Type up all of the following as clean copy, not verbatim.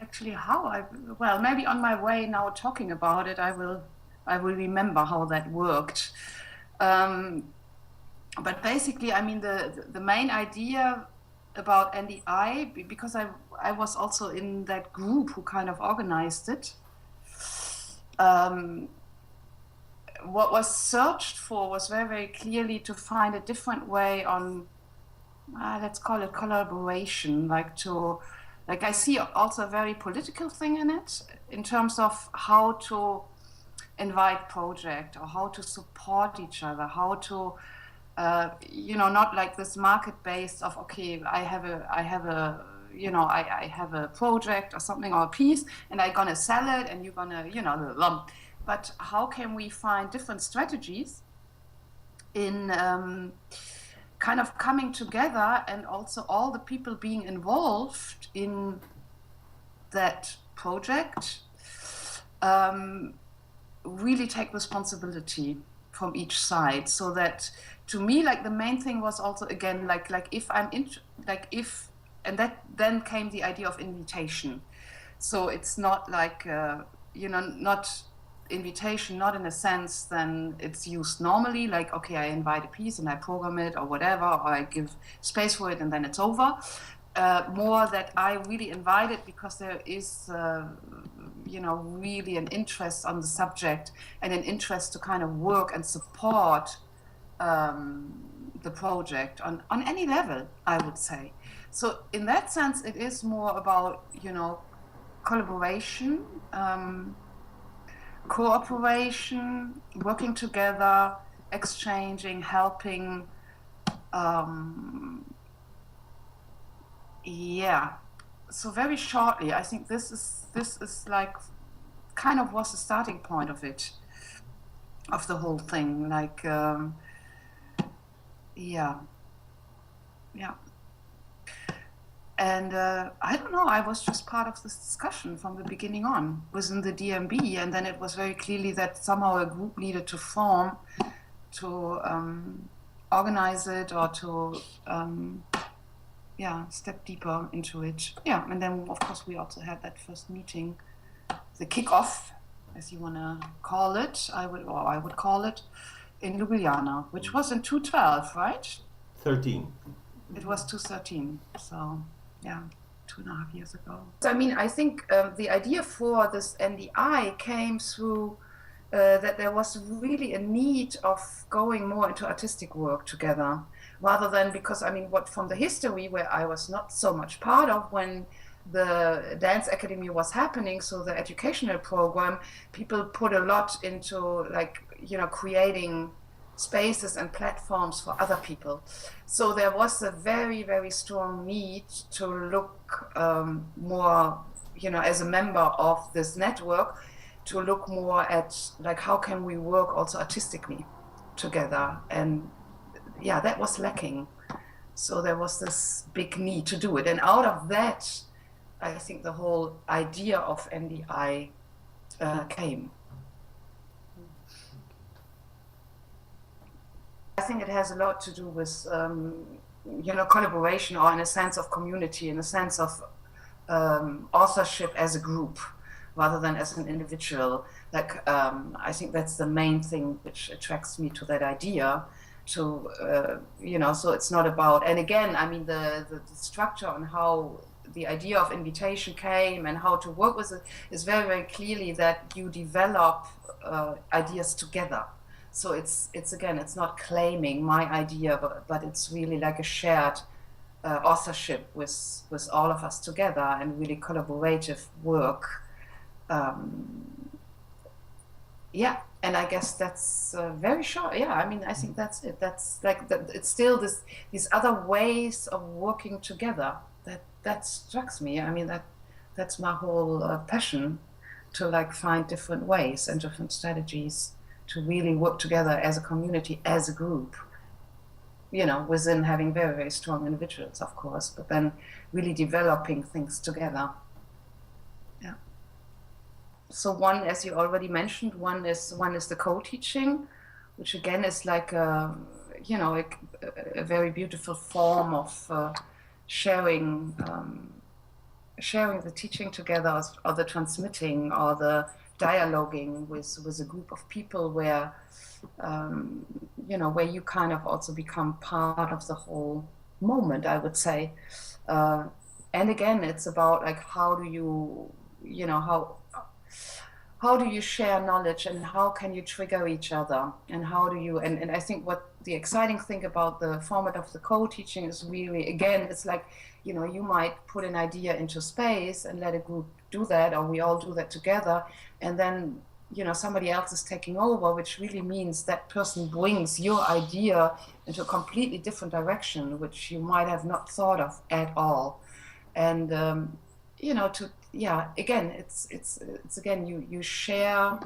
actually how well, maybe on my way now talking about it, I will remember how that worked. But basically, I mean, the main idea about NDI, because I was also in that group who kind of organized it. What was searched for was very, very clearly to find a different way on, let's call it collaboration, like I see also a very political thing in it, in terms of how to invite project or how to support each other, how to, not like this market-based of, okay, I have a project or something or a piece and I'm gonna sell it and you're gonna, but how can we find different strategies in kind of coming together, and also all the people being involved in that project really take responsibility from each side. So that, to me, like the main thing was also, again, like if I'm and that then came the idea of invitation. So it's not like not invitation, not in a sense then it's used normally, like, okay, I invite a piece and I program it or whatever, or I give space for it and then it's over. More that I really invite it because there is really an interest on the subject and an interest to kind of work and support the project on any level, I would say. So in that sense, it is more about, collaboration, cooperation, working together, exchanging, helping. So very shortly, I think this is like kind of was the starting point of it, of the whole thing. Like, And I don't know, I was just part of this discussion from the beginning on within the DMB, and then it was very clearly that somehow a group needed to form to organize it or to step deeper into it. Yeah, and then of course we also had that first meeting, the kickoff, as you want to call it, I would call it, in Ljubljana, which was in 2012, right? 13. It was 2013, so yeah, 2.5 years ago. So I mean, I think the idea for this NDI came through that there was really a need of going more into artistic work together, rather than, because I mean, what from the history where I was not so much part of when the dance academy was happening, so the educational program, people put a lot into like, creating spaces and platforms for other people. So there was a very, very strong need to look more, as a member of this network, to look more at like how can we work also artistically together. And yeah, that was lacking. So there was this big need to do it. And out of that, I think the whole idea of NDI came. I think it has a lot to do with, collaboration, or in a sense of community, in a sense of authorship as a group, rather than as an individual. Like, I think that's the main thing which attracts me to that idea. To, so it's not about, and again, I mean, the structure on how the idea of invitation came and how to work with it is very, very clearly that you develop ideas together. So it's again, it's not claiming my idea, but it's really like a shared authorship with all of us together, and really collaborative work. And I guess that's very short. Yeah, I mean, I think that's it. That's like it's still these other ways of working together that strikes me. I mean, that's my whole passion, to like find different ways and different strategies to really work together as a community, as a group, within having very, very strong individuals, of course, but then really developing things together. Yeah. So one, as you already mentioned, one is the co-teaching, which again is like a very beautiful form of sharing sharing the teaching together, or the transmitting, or the dialoguing with a group of people where, where you kind of also become part of the whole moment, I would say. And again, it's about like, how do you, how do you share knowledge, and how can you trigger each other, and how do you, and I think what the exciting thing about the format of the co-teaching is really, again, it's like, you might put an idea into space and let a group do that, or we all do that together, and then somebody else is taking over, which really means that person brings your idea into a completely different direction, which you might have not thought of at all. And again, it's again, you share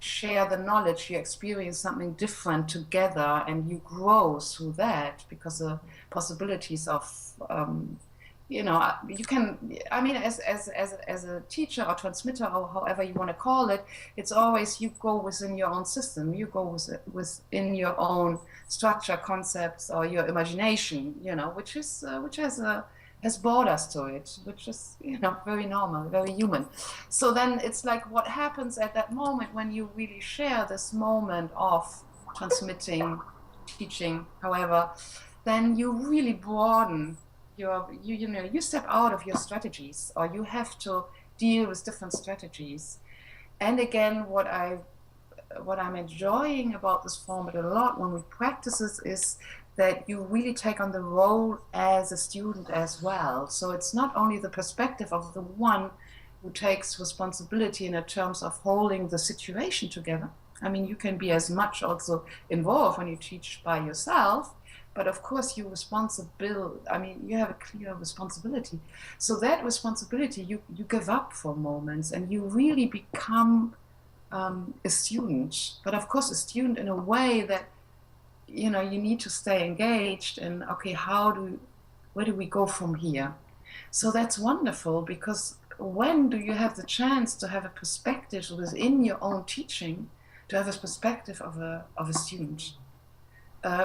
the knowledge, you experience something different together, and you grow through that, because the possibilities of you can, I mean, as a teacher or transmitter, or however you want to call it, it's always, you go within your own system, you go within your own structure, concepts, or your imagination, which has borders to it, which is, very normal, very human. So then it's like, what happens at that moment when you really share this moment of transmitting, teaching, however, then you really broaden you step out of your strategies, or you have to deal with different strategies. And again, what I'm enjoying about this format a lot when we practice it is that you really take on the role as a student as well. So it's not only the perspective of the one who takes responsibility in terms of holding the situation together. I mean, you can be as much also involved when you teach by yourself, but of course you have a clear responsibility. So that responsibility you give up for moments, and you really become a student. But of course a student in a way that, you need to stay engaged, and okay, where do we go from here? So that's wonderful, because when do you have the chance to have a perspective within your own teaching, to have a perspective of a student?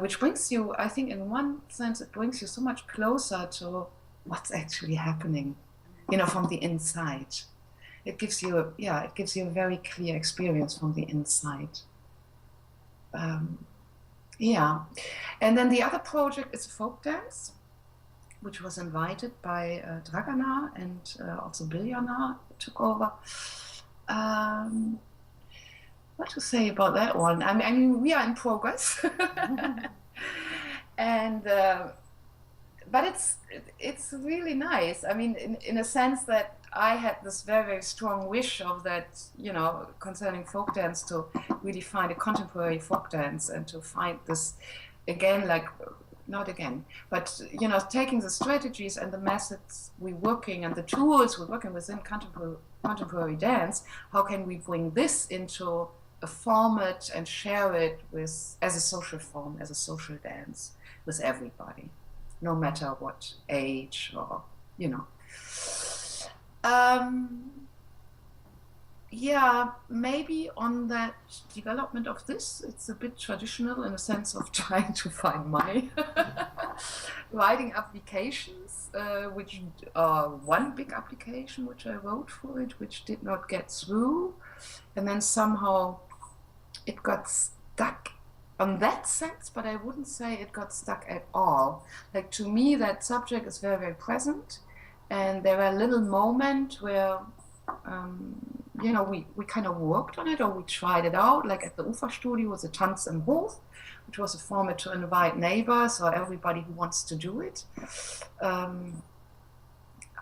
Which brings you, I think, in one sense, it brings you so much closer to what's actually happening, from the inside. It gives you a very clear experience from the inside. And then the other project is folk dance, which was invited by Dragana, and also Biljana took over. What to say about that one? I mean, we are in progress, and but it's really nice. I mean, in a sense that I had this very, very strong wish of that, concerning folk dance, to really find a contemporary folk dance, and to find this again, but taking the strategies and the methods we're working, and the tools we're working within contemporary dance, how can we bring this into a format and share it as a social form, as a social dance with everybody, no matter what age, or maybe on that development of this, it's a bit traditional in a sense of trying to find money. Writing applications, which one big application which I wrote for it, which did not get through, and then somehow it got stuck on that sense, but I wouldn't say it got stuck at all. Like, to me, that subject is very, very present, and there are little moments where we kind of worked on it, or we tried it out, like at the Ufer Studio with the Tanz im Hof, which was a format to invite neighbors or everybody who wants to do it.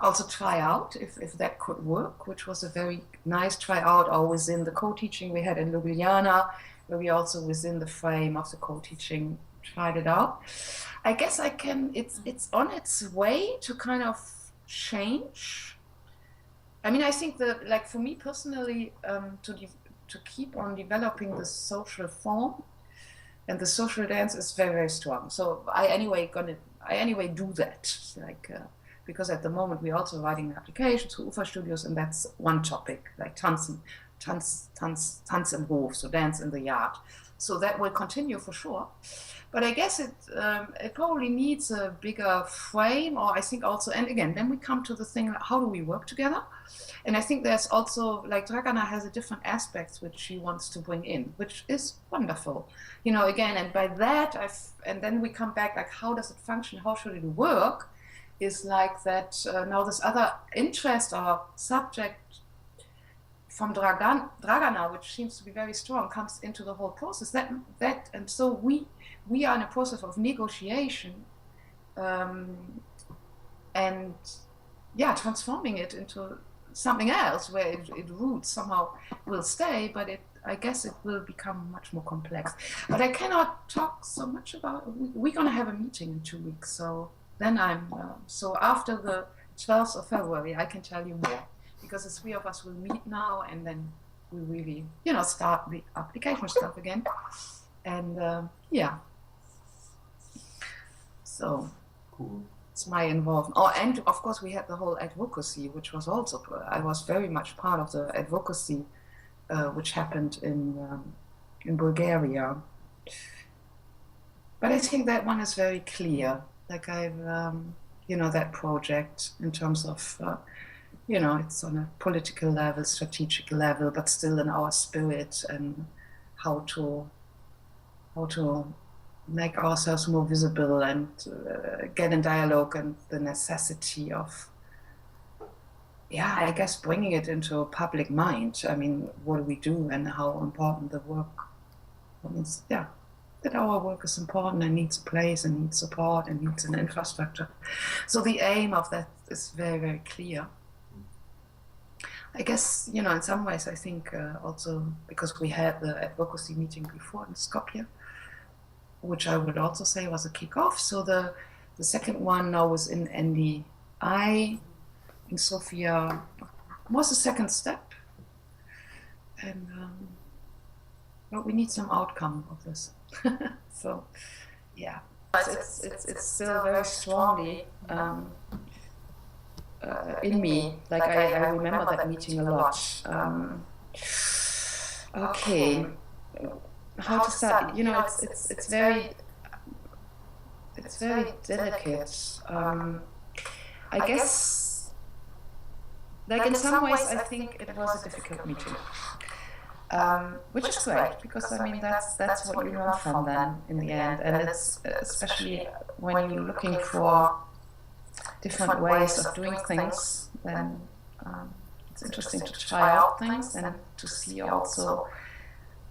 Also try out if that could work, which was a very nice tryout, or within the co-teaching we had in Ljubljana, where we also, within the frame of the co-teaching, tried it out. I guess it's on its way to kind of change. I mean, I think that, like, for me personally, to keep on developing the social form and the social dance is very, very strong. So I anyway do that, like, because at the moment we're also writing applications to Ufer Studios, and that's one topic, like Tanz im Hof, so dance in the yard. So that will continue for sure. But I guess it probably needs a bigger frame, or I think also, and again, then we come to the thing, how do we work together? And I think there's also, like, Dragana has a different aspects which she wants to bring in, which is wonderful. You know, again, and by that, and then we come back, like, how does it function? How should it work? Is like that now this other interest or subject from Dragana, which seems to be very strong, comes into the whole process. And so we are in a process of negotiation, and transforming it into something else where it roots somehow will stay, but I guess it will become much more complex. But I cannot talk so much about it. We're going to have a meeting in 2 weeks, so then so after the 12th of February, I can tell you more, because the 3 of us will meet now, and then we really, start the application stuff again. And so cool. It's my involvement. Oh, and of course we had the whole advocacy, which was also, I was very much part of the advocacy, which happened in Bulgaria. But I think that one is very clear. Like that project in terms of, it's on a political level, strategic level, but still in our spirit, and how to make ourselves more visible and get in dialogue, and the necessity of, I guess, bringing it into a public mind. I mean, what do we do, and how important the work means, that our work is important and needs a place and needs support and needs an infrastructure. So the aim of that is very, very clear. I guess, in some ways, I think also because we had the advocacy meeting before in Skopje, which I would also say was a kickoff. So the second one now was in NDI in Sofia, was the second step. And but we need some outcome of this. So, it's still very strongly in me. Like I remember that meeting a lot. Okay. How to start? It's very delicate. I guess, like in some ways, I think it was a difficult meeting, which is great, because I mean that's what you learn from them in the end, and it's especially when you're looking for different ways of doing things. Then it's interesting to try out things and to see also.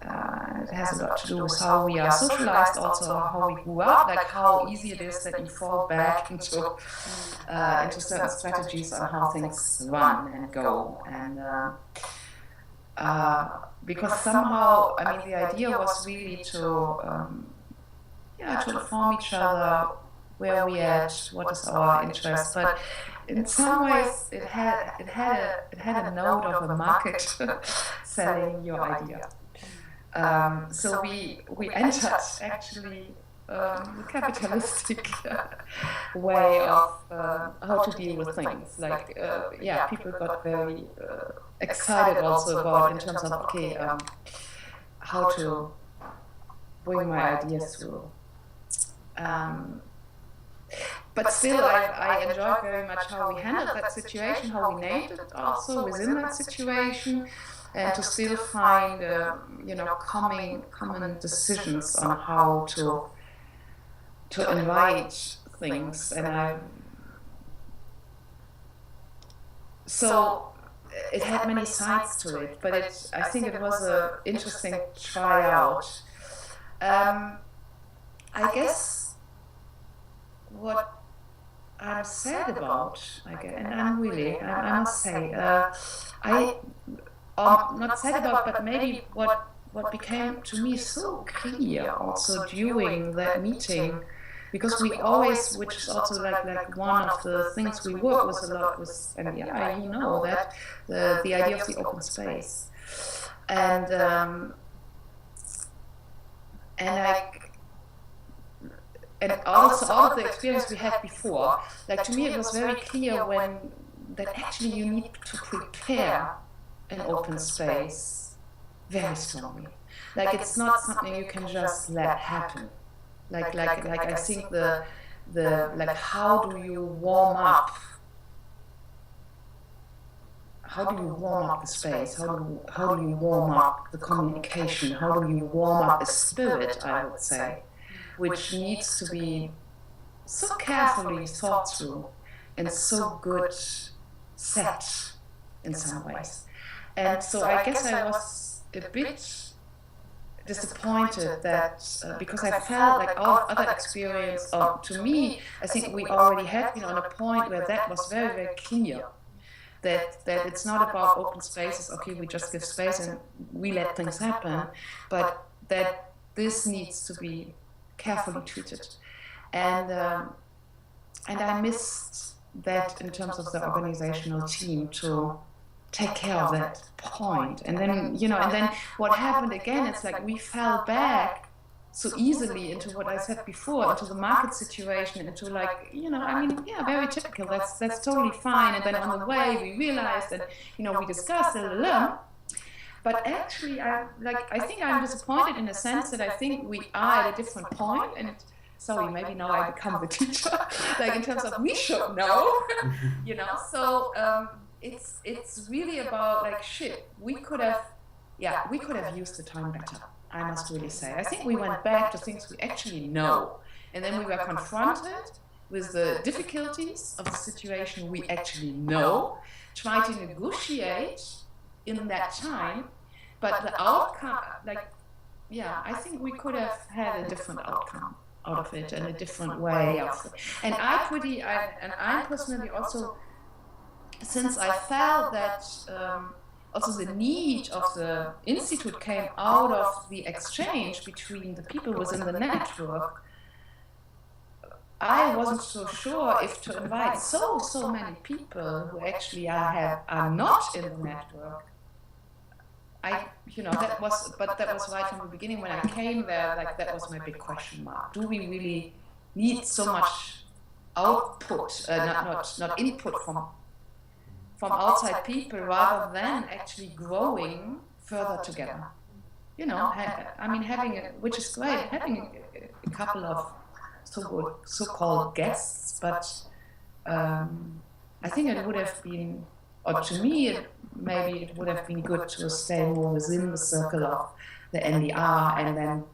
It has a lot to do with how we are socialized, also how we grew up, like how easy it is that you fall back into certain strategies on how things run and go. And because somehow, I mean, the idea was really to inform each other where we at, what is our interest, but in some ways it had a note of a market selling your idea. So we entered actually the capitalistic way of how to deal with things. Like people got very excited also about in terms of how to bring my ideas through. But still, I enjoyed very much how we handled that situation, how we named it also within that situation. And to still find, common decisions on how to invite things, and so it had many sides to it. But I think it was an interesting tryout. I guess what I'm sad about, and I must say, not sad about, but maybe what became to me so clear also during that meeting, because we always, which is also like one of the things we work with a lot with MDI, that the idea of the open space, and also all of the experience we had before. Like, to me, it was very clear that actually you need to prepare an open space very strongly. Like it's not something you can just let happen. Like I think the like how do you warm up? How do you warm up the space? How do you warm up the communication? How do you warm up a spirit, I would say, which needs to be so carefully thought through and so good set in some ways. And so I guess I was a bit disappointed that because I felt like our other experience, to me, I think we already had been on a point where that was very, very clear. That it's not about open spaces, okay, we just give space and we let things happen, but that this needs to be carefully treated. And I missed that in terms of the organizational team to take care of that point. And then, you know, and then what happened again, it's like we fell back so easily into what I said before, into the market situation, into like, you know, I mean, yeah, very typical, that's totally fine. And then on the way we realized that, you know, we discussed but actually I think I'm disappointed in the sense that I think we are at a different point, and sorry, maybe now I become the teacher, like in terms of we should know, you know, so it's really about like, shit, we could have used the time better. I must really say. I think we went back to things we actually know. And then we were confronted with the difficulties of the situation we actually know, try to negotiate in that time, but the outcome, like, yeah, I think we could have had a different outcome out of it and a different way of it. And I personally also, since I felt that also the need of the institute came out of the exchange between the people within the network, I wasn't so sure if to invite so many people who actually are not in the network. That was right from the beginning when I came there, like that was my big question mark. Do we really need so much output, not input from outside people, rather than actually growing further together? You know, I mean, which is great, having a couple of so-called guests, but I think it would have been, or to me, maybe it would have been good to stay more within the circle of the NDR and then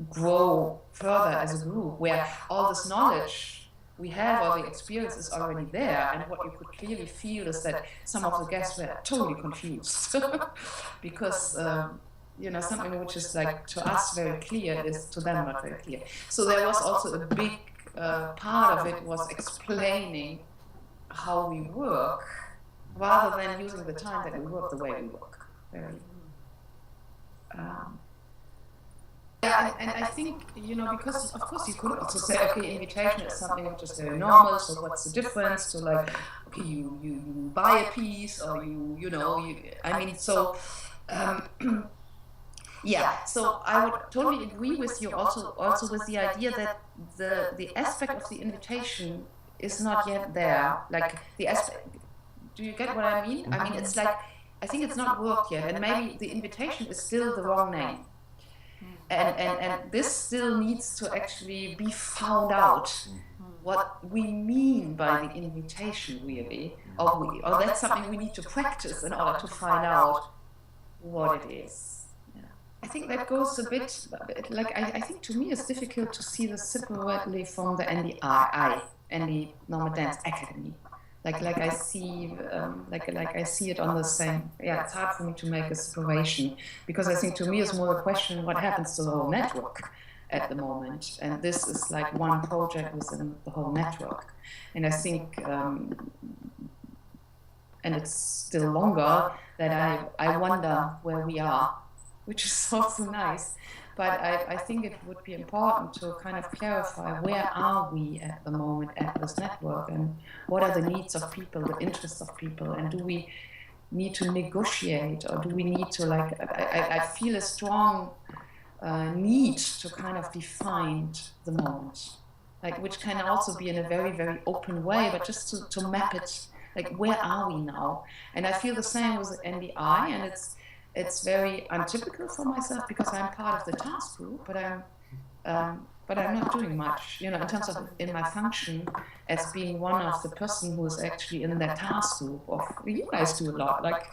grow further as a group, where all this knowledge we have, all the experience is already there, and what you could clearly feel is that some of the guests were totally confused because something which is like to us very clear is to them not very clear. So there was also a big part of it was explaining how we work, rather than using the time that we work the way we work. And I think, because of course you could also say, okay, invitation is something which is very normal, so what's the difference? So like, okay, you buy a piece, or yeah, so I would totally agree with you also with the idea that the aspect of the invitation is not yet there. Like the aspect, do you get what I mean? I mean, it's like, I think it's not worked yet, and maybe the invitation is still the wrong name. And this still needs to actually be found out, what we mean by the invitation really, or that's something we need to practice in order to find out what it is. Yeah. I think that goes a bit, like, I think to me it's difficult to see this separately from the NDI and the Nomad Dance Academy. Like I see, I see it on the same. Yeah, it's hard for me to make a separation, because I think to me it's more a question what happens to the whole network at the moment, and this is like one project within the whole network, and I think, and it's still longer, that I wonder where we are, which is also nice. But I think it would be important to kind of clarify where are we at the moment at this network, and what are the needs of people, the interests of people, and do we need to negotiate, or do we need to, like, I feel a strong need to kind of define the moment, like, which can also be in a very, very open way, but just to map it, like, where are we now? And I feel the same with NDI, and it's it's very untypical for myself because I'm part of the task group, but I'm not doing much, you know, in terms of in my function as being one of the person who is actually in that task group. Of you guys do a lot, like,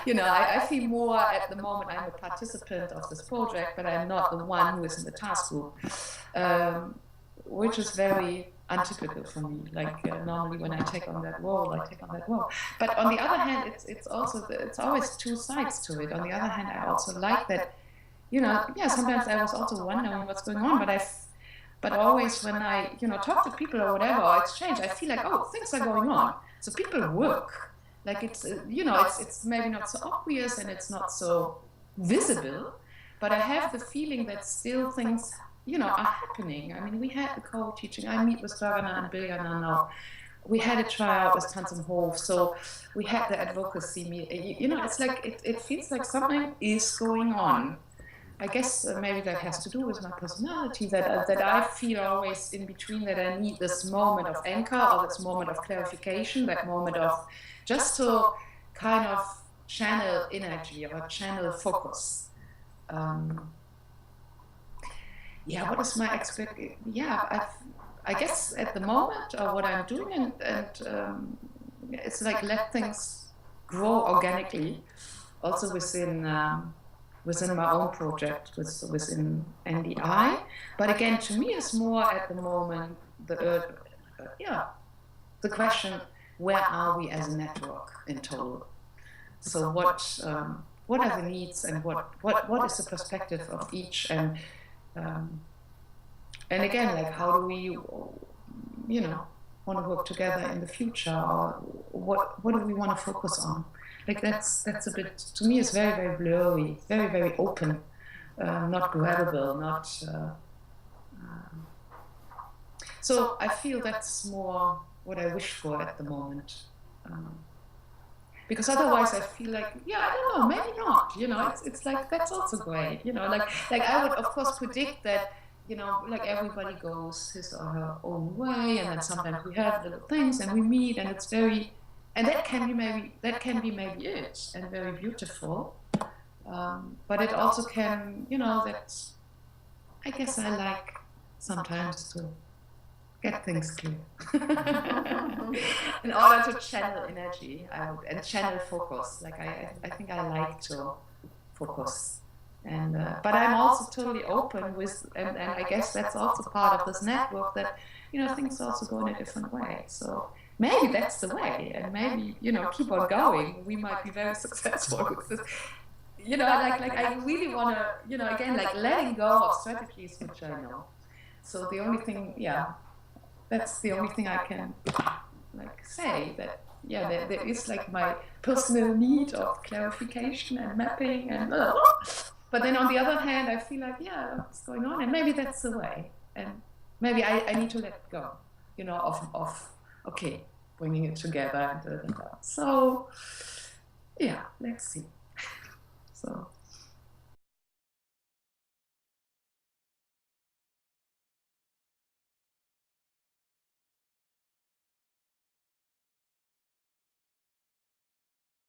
you know, I feel more at the moment I'm a participant of this project, but I'm not the one who is in the task group, which is very untypical for me. Like normally when I take on that role, I take on that role. But on the other hand, it's also it's always two sides to it. On the other hand, I also like that. You know, yeah, sometimes I was also wondering what's going on, but always when I, you know, talk to people or whatever, or exchange, I feel like, oh, things are going on. So people work. Like it's, you know, it's maybe not so obvious and it's not so visible, but I have the feeling that still things, you know, are happening. I mean, we had the co-teaching. I meet with Dragana and Biljana now. We had a tryout with Tanz im Hof, so we had the advocacy meeting. You know, it's like, it feels like something is going on. I guess maybe that has to do with my personality, that I feel always in between, that I need this moment of anchor or this moment of clarification, that moment of just to kind of channel energy or channel focus. Yeah, what is my expectation? Yeah, I guess at the moment, or what I'm doing, and it's like let things grow organically, also within my own project, within NDI. But again, to me, it's more at the moment the question: where are we as a network in total? So what are the needs, and what is the perspective of each, and again, like how do we, you know, want to work together in the future, or what do we want to focus on? Like that's a bit, to me, it's very, very blurry, very, very open, not grabbable, not. So I feel that's more what I wish for at the moment, because otherwise I feel like, yeah, I don't know, maybe not. You know, it's like that's also great. You know, like I would of course predict that. You know, like everybody goes his or her own way, and then sometimes we have little things and we meet, and it's very. And that can be maybe it, and very beautiful. But it also can, you know, that I guess I like sometimes to get things clear in order to channel energy and channel focus. Like I think I like to focus, and but I'm also totally open with, and I guess that's also part of this network, that, you know, things also go in a different way. So. Maybe that's the way, and maybe, you know, keep on going. We might be very successful with this. You know, like I really want to, you know, again, like letting go of strategies which I know. So the only thing, yeah, that's the only thing I can like say, that yeah, there is like my personal need of clarification and mapping and blah, blah, blah. But then on the other hand, I feel like, yeah, what's going on, and maybe that's the way, and maybe I need to let go, you know, of okay, bringing it together. So, yeah, let's see. So.